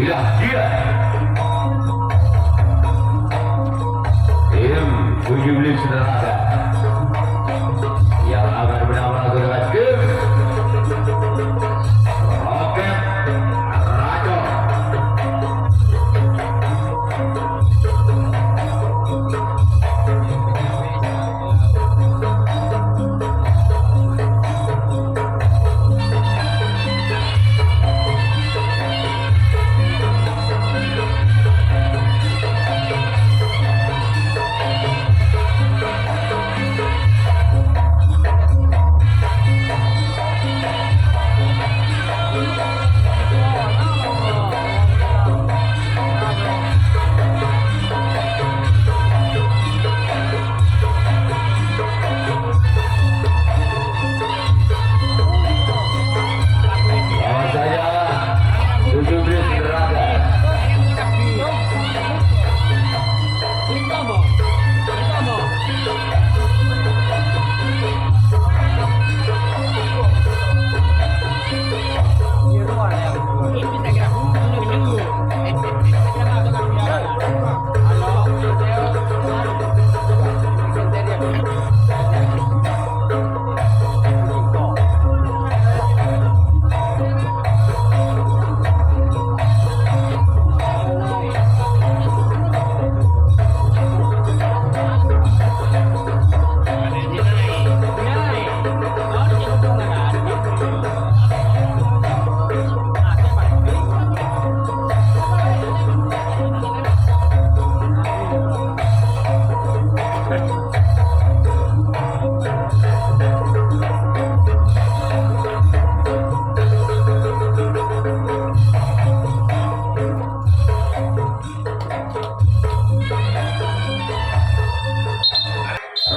Inilah dia tim 17 neraka yang akan bernama dengan tim Roket Racon.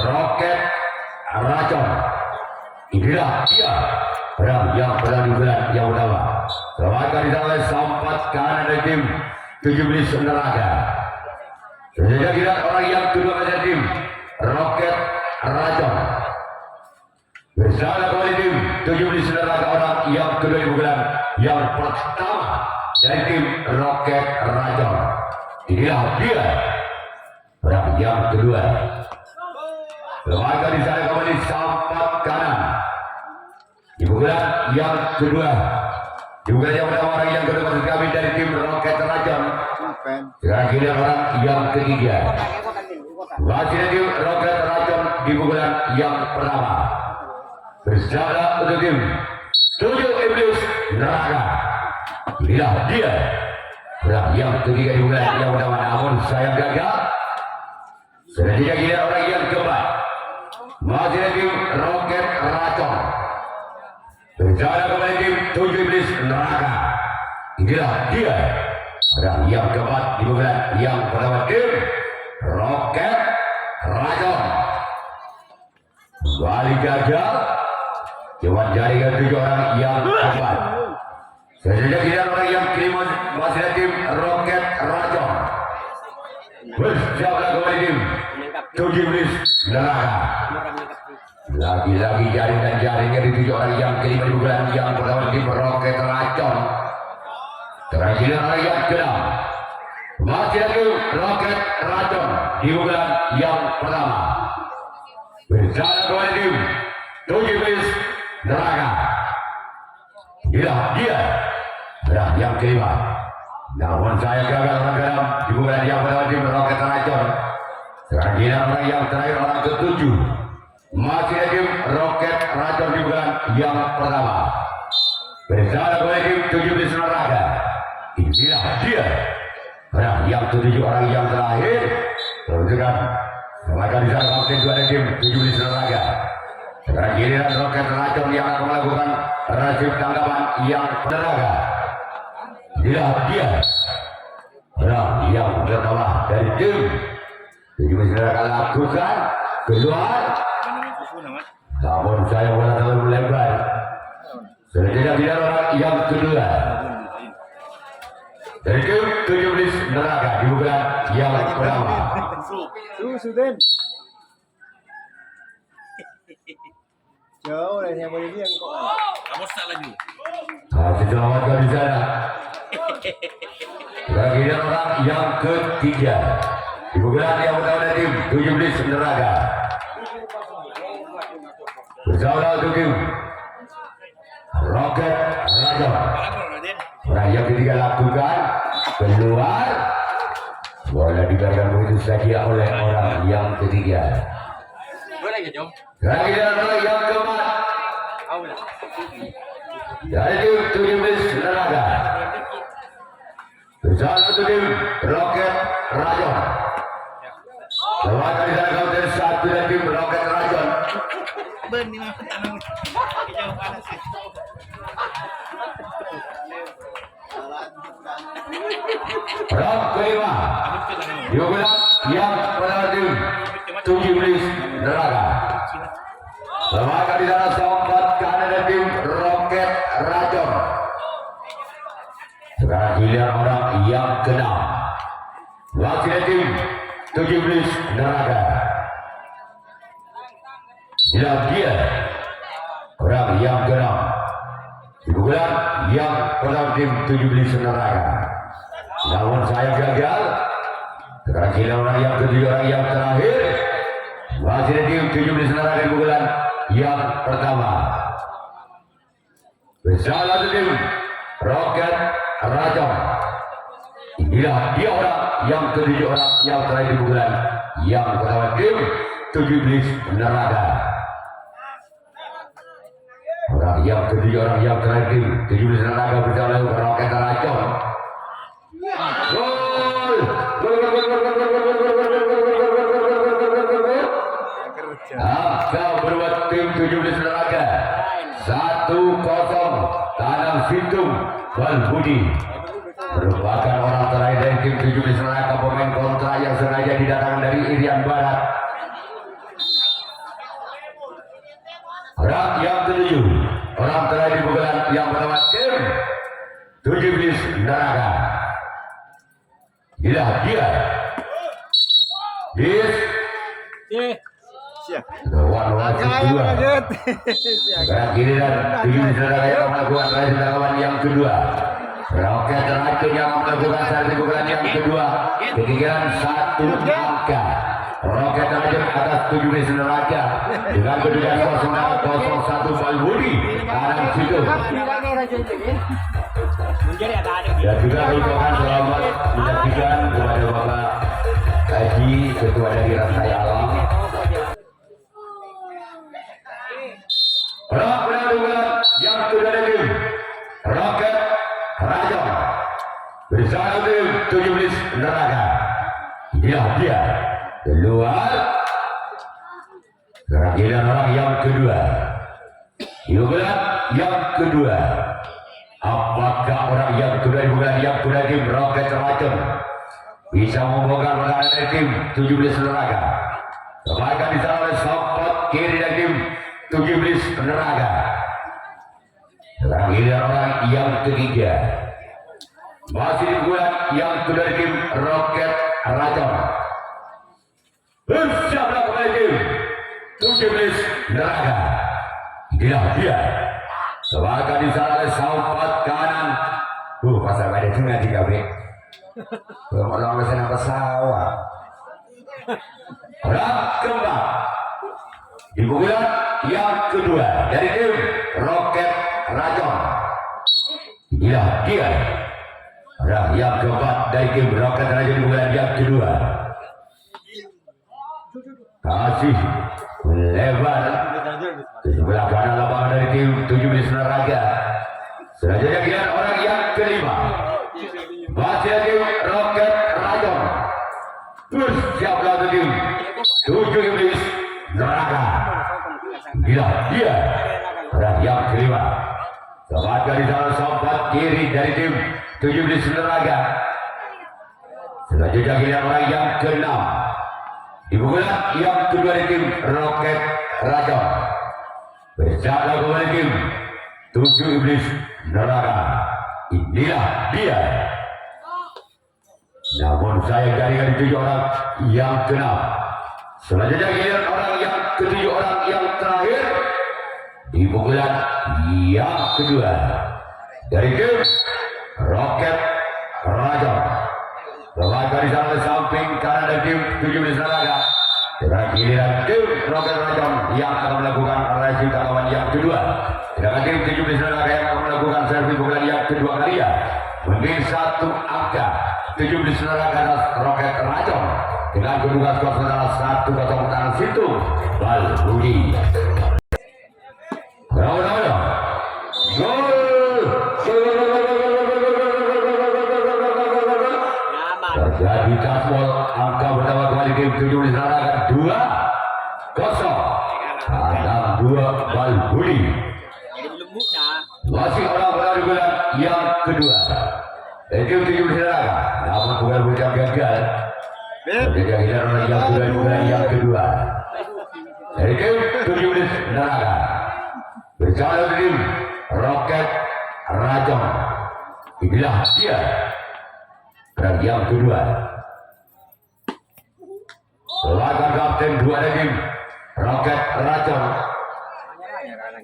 Roket Racon. Inilah dia perang yang pernah digelar yang utama. Selamatkan di tangan sampat kanan dari tim 17 neraka. Selanjutnya kita orang yang kedua dari tim Roket Racon. Bersama kembali tim 17 neraka orang yang kedua digelar yang pertama dari tim Roket Racon. Inilah dia perang yang kedua. Lembaga di sana kembali sampat kanan. Dibuka yang kedua. Dibuka yang pertama orang yang kedua maksud kami dari tim Roket Racon. Sekarang kini orang yang ketiga. Masih dari tim Roket Racon dibuka yang pertama. Bersama untuk tim 7 Iblis Neraka. Inilah dia. Perang yang ketiga dibuka yang pertama, namun sayang gagal. Selanjutnya kini orang yang keempat. Masih ada tim Roket Racon. Bersama kembali tim 7 Iblis Neraka. Inilah dia. Perang yang keempat di bulan yang pertama tim Roket Racon. Kembali gagal. Cuma jaringan 7 orang yang keempat. Selanjutnya kita orang yang kelima masih ada tim Roket Racon. Bersama kembali tim 7 Iblis Neraka. Lagi-lagi jaringan di 7 orang yang kelima di bulan yang pertama tim Roket Racon. Terakhir orang yang keenam masih lagi Roket Racon di bulan yang pertama. Bersama kembali tim 7 Iblis Neraka. Inilah dia perang yang kelima. Namun saya gagal orang keenam di bulan yang pertama tim Roket Racon. Terakhir orang yang terakhir orang ketujuh masih lagi Roket Racon di bulan yang pertama. Bersama kembali tim 17 Neraka. Inilah dia perang yang ketujuh orang yang terakhir. Perhatikan melakukan di sana kapten dua tim 17 Neraka. Terakhir Roket Racon yang akan melakukan rasib tanggapan yang neraka. Inilah dia perang yang pertama dari tim 17 Neraka lakukan keluar. Namun saya mulai terlalu melebar. Selanjutnya tidak orang yang kedua dari tim 17 Neraka di bulan yang pertama. Jauh lah yang boleh bilang kok. Kamu tak lagi. Selamat di sana. Giliran orang yang ketiga di pukulan yang pertama dari tim 17 Neraga. Bersama untuk tim Roket Rajon. Orang yang ketiga lakukan keluar, bola dibiarkan begitu saja oleh orang yang ketiga. Giliran orang yang keempat dari tim 17 Neraga. Bersama untuk tim Roket Rajon. Lewat dari sana kaunter satu dari tim Roket Rajon. Round kelima diulang yang pada tim 17 Neraga. Lewat dari sana sompat kanan dari tim Roket Rajon. Sekarang giliran orang yang keenam. Wakil tim 17 Neraga. Inilah dia orang yang keenam. Pukulan yang pertama tim 17 Neraga. Namun saya gagal. Sekarang giliran orang yang ketujuh, orang yang terakhir. Wakil tim 17 Neraga di pukulan yang pertama. Bersama tim Roket Rajon. Inilah dia orang yang ketujuh, orang yang terakhir di bulan yang pertama tim 17 Neraga. Orang yang ketujuh, orang yang terakhir tim 17 Neraga bersama Roket Rajon. Gol! Angka berbuat tim 17 Neraga 1-0. Tanam Sintung Balbudi merupakan orang terakhir dari tim 17 Neraga, pemain kontra yang sengaja didatangkan dari Irian Barat. Orang yang ketujuh, orang terakhir di pukulan yang pertama tim 17 Neraga. Inilah dia. Lawan kedua. Sekarang giliran 17 Neraga yang melakukan terakhir lawan yang kedua. Roket Rajon yang melakukan satu pukulan yang kedua. Ketinggalan 1 angka. Roket Rajon atas 17 Neraga dengan kedudukan 0-1 Balbudi kanan situ. Dan juga ucapkan selamat menyaksikan kepada Bapak Haji Ketua dari Rasai Alam. Pukulan yang kedua dari Roket Rajon bersama tim 17 Neraga. Inilah dia keluar. Giliran orang yang kedua. Pukulan yang kedua. Apakah orang yang kedua di bulan yang kedua tim Roket Rajon bisa membongkar makanan dari tim 17 Neraga? Sebagai di sana oleh support kiri dari tim 17 Neraga. Sekarang giliran orang yang ketiga. Masih di bulan yang kedua dari tim Roket Rajon. Bersama kembali tim 17 Neraga. Inilah dia. Sebagai di sana oleh support kanan. Pasal pada itu nanti kami. Orang kesana pesawat. Orang kembang. Di pukulan yang kedua dari tim Roket Rajon. Inilah dia. Orang yang keempat dari tim Roket Rajon di pukulan yang kedua. Kasih lebar di sebelah kanan lapangan dari tim 17 Neraga. Selanjutnya giliran orang yang kelima. Masih tim Roket Rajon. Bersiap untuk tim 17 Neraga. Inilah dia orang yang kelima. Sebagai di sana sompat kiri dari tim 17 Neraga. Selanjutnya giliran orang yang keenam. Di pukulan yang kedua dari tim Roket Rajon. Bersama kembali tim 17 Neraga. Inilah dia. Namun saya garingkan 7 orang yang keenam. Selanjutnya giliran orang yang ketujuh, orang yang terakhir di pukulan yang kedua dari tim Roket Rajon. Lepas di sana samping kanan dari tim 17 Naraga. Dengan giliran tim Roket Rajon yang akan melakukan resi tangkapan yang kedua. Sedangkan tim 17 Naraga yang akan melakukan servis pukulan yang kedua kalinya. Mungkin satu angka 17 Naraga atas Roket Rajon. Dengan kedudukan skor sementara 1-0 tangan situ Bal Budi. Gol! Terjadi gasbol, angka pertama kembali tim 17 Naraga 2-0. Ada 2 Bal Budi. Masih orang berada bulan yang kedua. Tim 17 Naraga, namun bukan bulan gagal. Ketika kita orang yang kedua bulan yang kedua. Tim 17 Naraga berjalan tim Roket Rajon. Inilah dia. Dan yang kedua, laga kapten dua tim Roket Rajon.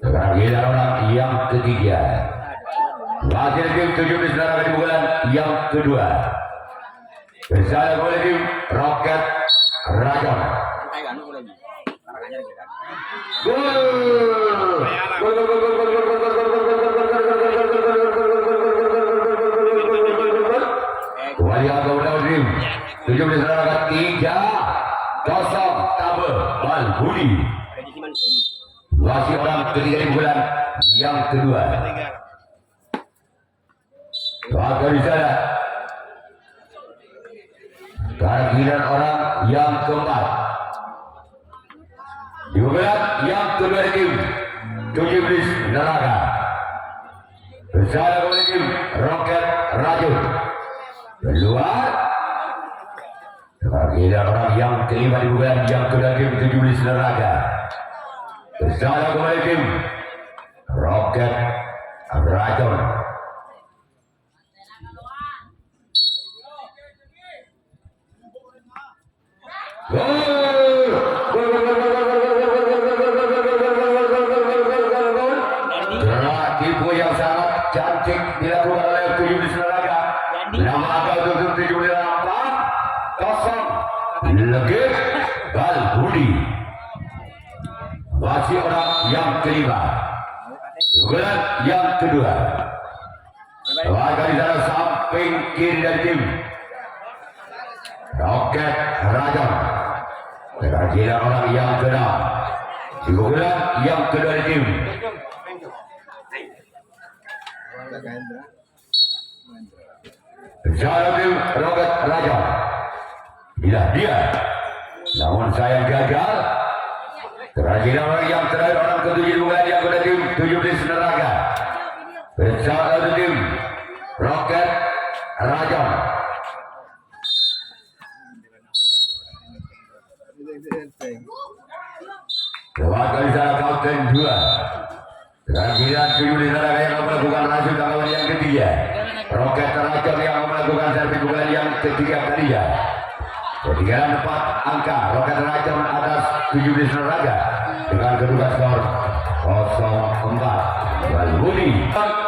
Dan orang yang ketiga, wakil tim 17 Naraga di bulan yang kedua. Bersama oleh tim Roket Rajon. Kembali angka udah tim 17 Naraga 3-0 tabel Bal Budi. Masih orang ketiga di bulan yang kedua. Maka di sana kehadiran orang yang keempat di bulan yang kedua tim 17 Naraga bersama kembali tim Roket Rajon. Keluar kehadiran orang yang kelima di bulan yang kedua tim 17 Naraga bersama kembali tim Roket Rajon. Tipu yang sangat cantik dilakukan oleh 17 Naraga. Nama angka untuk 17 4-0 legit Bal Budi. Masih orang yang kelima, bulan yang kedua. Warga di sana samping kiri dari tim Roket Rajon. Kehadiran orang yang keenam di bulan yang kedua dari tim bersama tim Roket Rajon. Inilah dia. Namun sayang gagal. Kehadiran orang yang terakhir orang ketujuh bulan yang kedua tim 17 Naraga bersama tim Roket Rajon. Lewat kali sana kapten 2. Kehadiran 17 Naraga yang melakukan raju tangkapan yang ketiga. Roket Rajon yang melakukan servis pukulan yang ketiga kalinya. Ketinggalan 4 angka Roket Rajon atas 17 Naraga dengan kedudukan skor 0-4. Bal Budi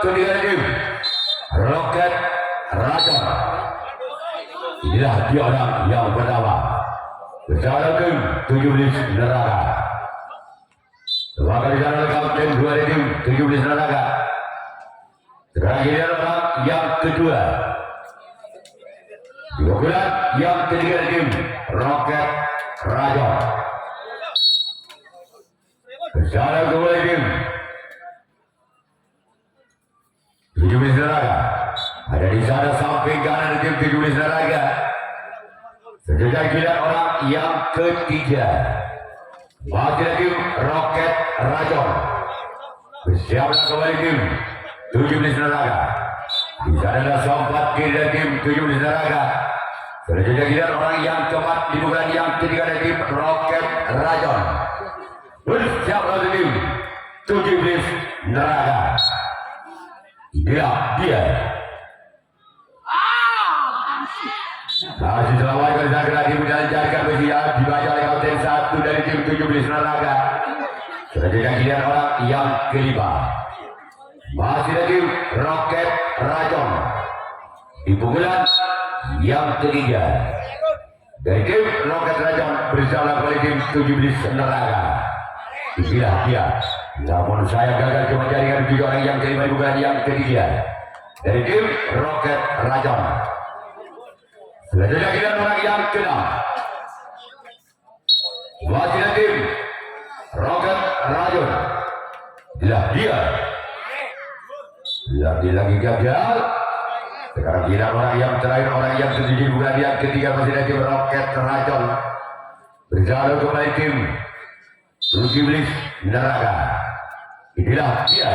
ketiga tim Roket Rajon. Inilah dia orang yang pertama bersama tim 17 Naraga. Maka di sana kapten 2 tim 17 Naraga. Terakhir orang yang kedua di bulan yang ketiga tim Roket Rajon. Bersama kembali tim 17 Naraga. Ada di sana samping kanan tim 17 Naraga. Sejak giliran orang yang ketiga, wakil tim Roket Rajon. Bersiaplah kembali tim 17 Naraga. Di sana ada sompat kiri dari tim 17 Naraga. Selanjutnya giliran orang yang keempat di bulan yang ketiga dari tim Roket Rajon. Bersiaplah tim 17 Naraga. Inilah dia. Masih selamat dari lagi menjalankan usia dibaca oleh kapten 1 dari tim 17 Naraga. Selanjutnya giliran orang yang kelima. Masih dari tim Roket Rajon. di pukulan yang ketiga dari tim Roket Rajon bersama oleh tim 17 Neraka. Inilah dia, namun saya gagal cuma jaringan 7 orang yang kelima di pukulan yang ketiga dari tim Roket Rajon. Selanjutnya kita orang yang keenam, masih dari tim Roket Rajon. Inilah dia, lagi gagal. Sekarang kita orang yang terakhir, orang yang ketujuh bukan yang ketiga masih dari tim Roket Rajon bersama kembali tim 17 Neraka. Inilah dia,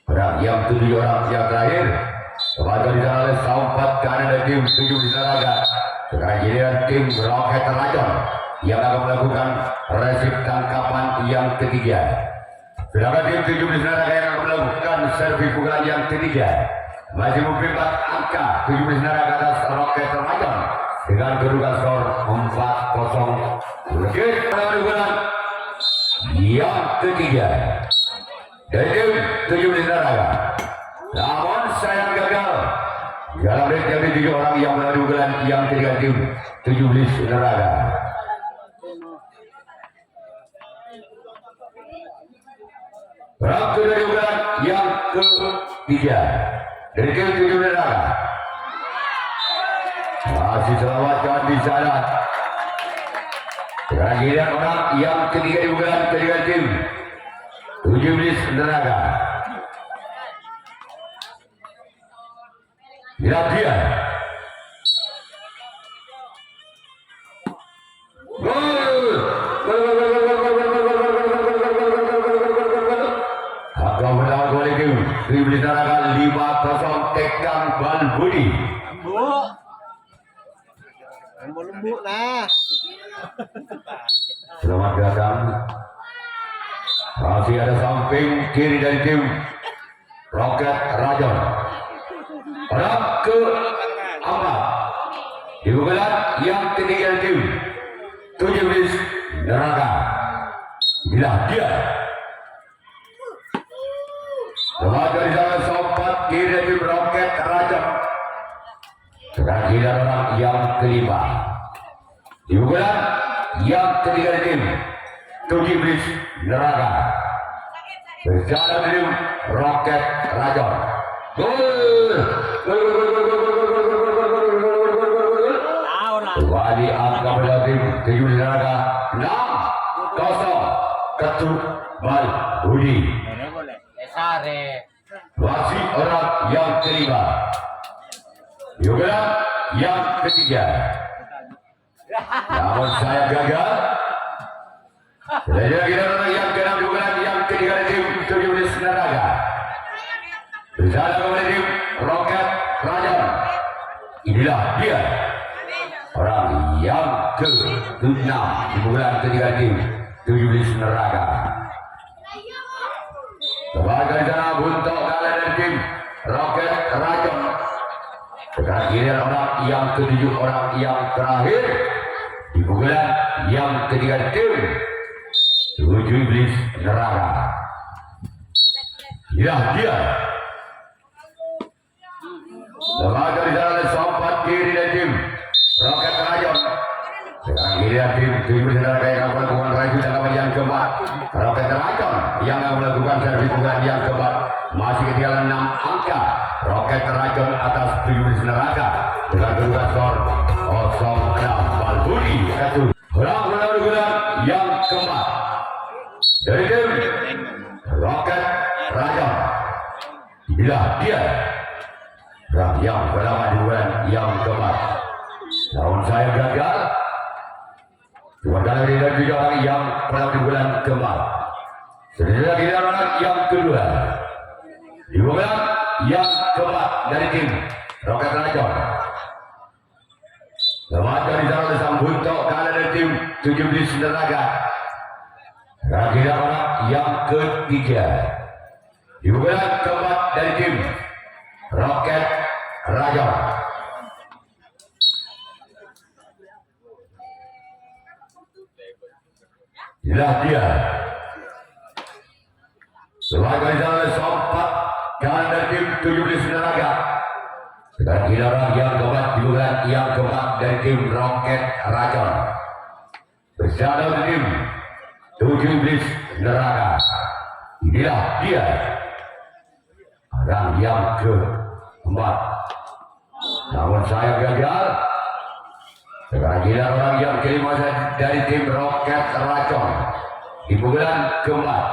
orang yang tujuh orang yang terakhir kepada di sana oleh Sampat kanan dari tim 17 Neraka. Sekarang giliran tim Roket Rajon yang akan melakukan resip tangkapan yang ketiga. Sedangkan tim 17 Neraka yang akan melakukan servis pukulan yang ketiga. Masih mempercepat angka 17 Neraka atas Roket Rajon dengan kedudukan skor 4-0. Lanjut pada pukulan yang ketiga dari tim 17 Neraka. Namun sayang gagal dalam ring yang 7 orang yang melalui pukulan yang ketiga tim 17 Neraka. Rakam dari pukulan yang ketiga dari tim 17 Neraka. Masih selamatkan di sana. Sekarang giliran orang yang ketiga di pukulan ketiga tim 17 Neraka. Inilah dia. Agak menang oleh tim 17 Neraka 5-0 Tekan Balbudi. Lembut nah. Selamat datang. Masih ada samping kiri dari tim Roket Rajon. Orang keempat di pukulan yang ketiga tim 17 Neraka. Inilah dia. Selamat dari sana Sampat kiri dari tim Roket Rajon. Sekarang giliran orang yang kelima di pukulan yang ketiga dari tim 17 Neraka bersama tim Roket Rajon. Kembali angka pada tim 17 Neraka 6-0 Ketuk Balbudi. Masih orang yang kelima di pukulan yang ketiga. Namun saya gagal. Selanjutnya kita orang yang keenam di pukulan yang ketiga dari tim 17 Neraka bersama kembali tim Roket Rajon. Inilah dia, orang yang ke-6 di pukulan ketiga tim 17 Neraka. Sebagai sana Buntok kalah dari tim Roket Rajon. Sekarang giliran orang yang ke-7, orang yang terakhir di pukulan yang ketiga tim 17 Neraka. Inilah dia. Lembaga di sana Sampat kiri dari tim Roket Rajon. Sekarang giliran tim 17 Neraka yang akan melakukan resip tangkapan yang keempat. Roket Rajon yang akan melakukan servis pukulan yang keempat. Masih ketinggalan 6 angka. Roket Rajon atas 17 Neraka dengan kedudukan skor 0-6. Balbudi satu. Orang pukulan yang keempat dari tim Roket Rajon. Inilah dia, yang pertama di bulan yang keempat. Namun saya gagal. Cuma dari tiga orang yang pertama di bulan keempat. Selanjutnya kita orang yang kedua di bulan yang keempat dari tim Roket Rajon. Selamat dari sana Sang Buntok kalah dari tim 17 Neraka. Sekarang kita orang yang ketiga di bulan keempat dari tim Roket Rajon. Inilah dia. Sebagai jalan Sampat kalah dari tim 17 Neraka. Dengan giliran yang keempat di bulan yang keempat dari tim Roket Racon. Bersama tim 7 Iblis Neraka. Inilah dia orang yang keempat. Namun saya gagal. Sekarang giliran orang yang kelima dari tim Roket Racon di bulan keempat.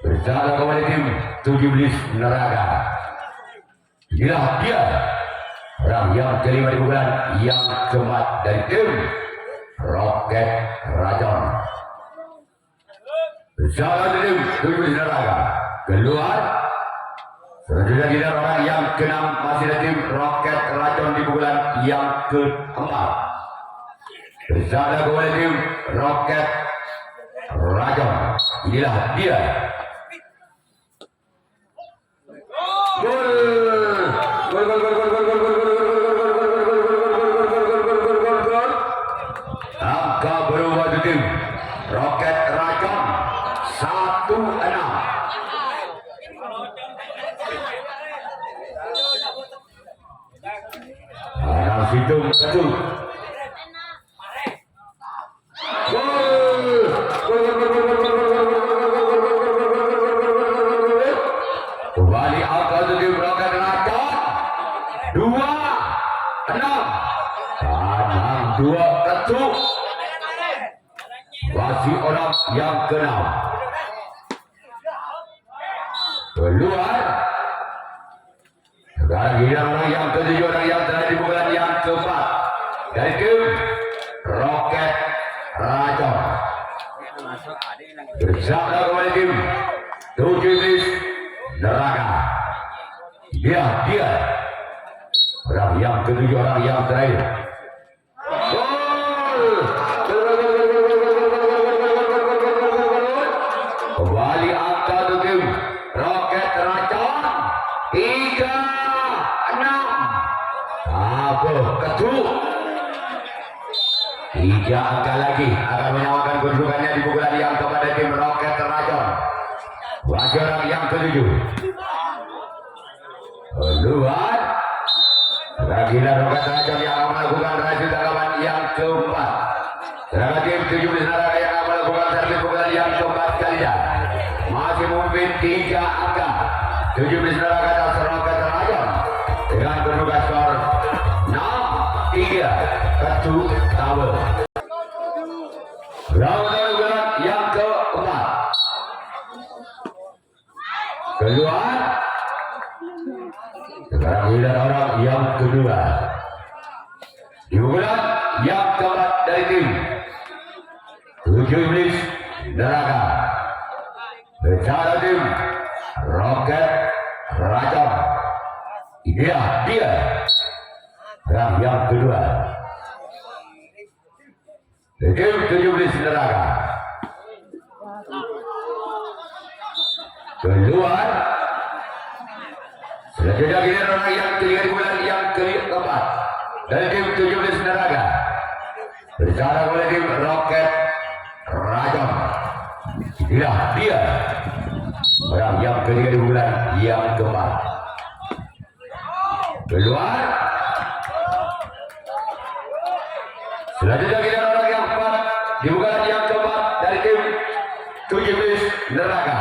Bersama kembali tim 7 Iblis Neraka. Inilah dia orang yang kelima di bulan yang keempat dari tim Roket Racon. Bersama tim 7 Iblis Neraka keluar. Selanjutnya kita orang yang keenam masih dari tim Roket Racon di bulan yang keempat. Bersama kembali tim Roket Racon. Inilah dia. Angka berubah di tim Roket Racon 1-6. Hitung satu. Kembali angka tim Roket Racon 2-6. Tanam 2 ketuk. Masih orang yang keenam. Keluar. Sekarang giliran orang yang ketujuh, orang yang terakhir di bulan yang keempat dari tim Roket Racon. Bersama kembali tim 7 Iblis Neraka. Dia orang yang ketujuh, orang yang terakhir. Kembali angka tim Roket Racon 3-6. Ketuk 3 angka lagi akan menyamakan kedudukannya di pukulan yang kepada tim Roket Racon. Masih orang yang ketujuh. Keluar. Gila Roket Racon yang akan melakukan hasil tangkapan yang keempat. Sedangkan tim 7 Iblis Neraka yang akan melakukan servis pukulan yang keempat kalinya. Masih memimpin 3 angka. 7 Iblis Neraka atas Roket Racon dengan kedudukan skor 6-3. Ketuk Tower. Bulan yang keempat. Keluar. Sekarang giliran orang yang kedua. Di bulan yang keempat dari tim 7 Iblis Neraka. Bersama tim Roket Racon. Inilah dia orang yang kedua. Tim 7 Iblis Neraka. Keluar. Selanjutnya giliran orang yang ketiga di bulan yang keempat dari tim 7 Iblis Neraka. Bersama oleh tim Roket Racon. Inilah dia orang yang ketiga di bulan yang keempat. Keluar. Selanjutnya giliran orang yang keempat di bulan yang keempat dari tim 7 Iblis Neraka.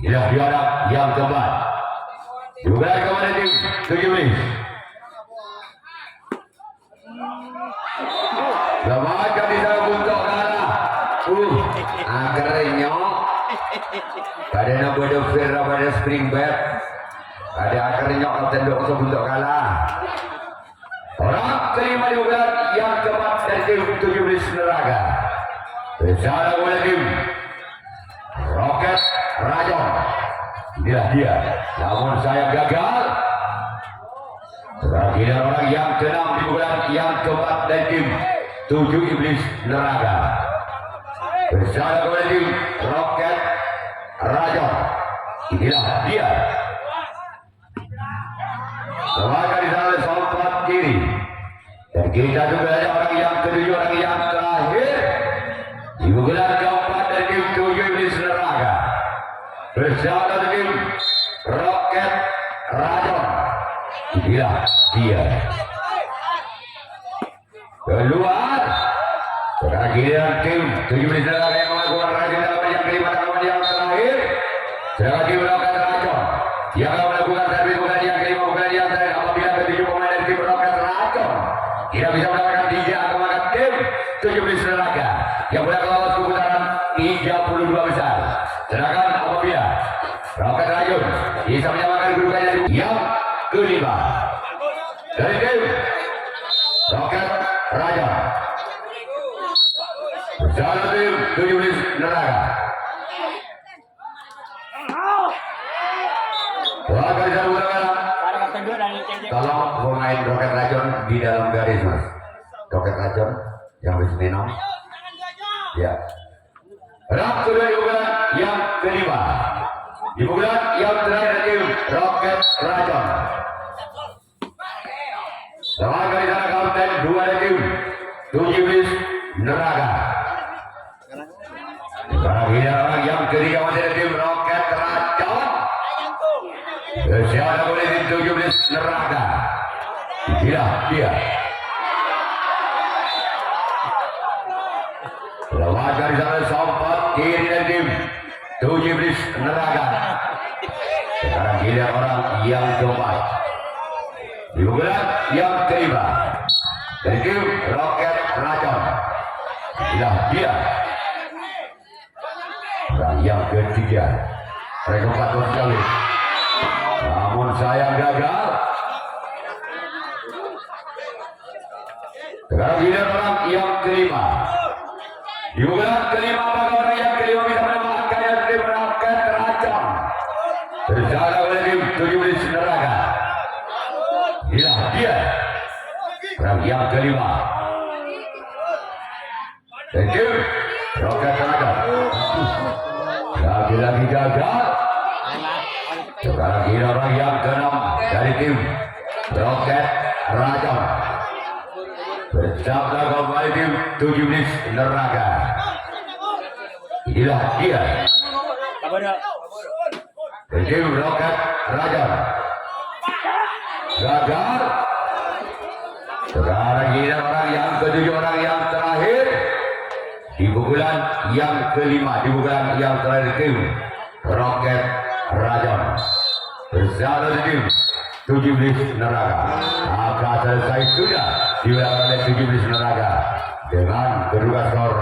Inilah dia orang yang keempat. Juga kepada tim 7 Iblis. Selamat bisa untuk kalah. Akhirnya pada nak bodo fair pada spring bet. Ada akhirnya kapten dok untuk kalah. Orang kelima di bulan yang keempat dari tim 7 Iblis Neraka. Bersama oleh tim Roket Racon. Inilah dia. Namun saya gagal. Terakhir orang yang keenam di bulan yang keempat dari tim 7 Iblis Neraka. Bersama oleh tim Roket Racon. Inilah dia. Semuanya di sana sobat kiri. Dan kita juga ada orang yang ketujuh, orang yang terakhir di bulan keempat dari tim 7 Iblis Neraka. Bersama tim Roket Racon. dia keluar. Sekarang giliran tim 17 Neraga yang melakukan rajin dalam yang kelima dan yang terakhir. Sedangkan tim Roket Racon yang akan melakukan servis bukan yang kelima bukan yang terakhir. Apabila ketujuh pemain dari tim Roket Racon tidak bisa mendapatkan 3 angka, maka tim 17 Neraga yang berhak lolos ke putaran 32 besar. Sedangkan apabila Roket Racon bisa menyamakan kedudukan yang kelima dari tim Roket Racon bersama tim 17 Neraga. Tolong pemain Roket Racon di dalam garis, Mas. Roket Racon yang bisa minum. Ya. Rap sudah di bulan yang kelima. Di bulan yang terakhir tim Roket Racon. Selamat kali sana kapten 2 dari tim 17 Neraga. Sekarang orang yang ketiga masih dari tim Roket Racon. Siapa boleh tim 17 Neraga. Gila dia. Selamat kali sana sempat kiri dari tim 17 Neraga. Sekarang gila orang yang keempat. Di bulan yang kelima dari tim Roket Racon. Gila dia. Dan yang ketiga mereka patut sekali, namun sayang gagal. Sekarang giliran orang yang kelima. Di bulan kelima apakah orang yang kelima bisa menemukan yang tim Roket Racon berjalan oleh tim 17 Neraga. Gila dia. Orang yang kelima dari tim Roket Racon. Lagi-lagi gagal. Sekarang kira orang yang keenam dari tim Roket Racon bersama kembali tim 17 Neraga. Inilah dia dari tim Roket Racon. Gagal. Sekarang kira orang yang ketujuh, orang yang terakhir di bulan yang kelima, di bulan yang terakhir tim Roket Racon bersama tim 17 Neraga. Maka selesai sudah di belakang oleh 17 Neraga dengan kedudukan skor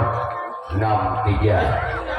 6-3.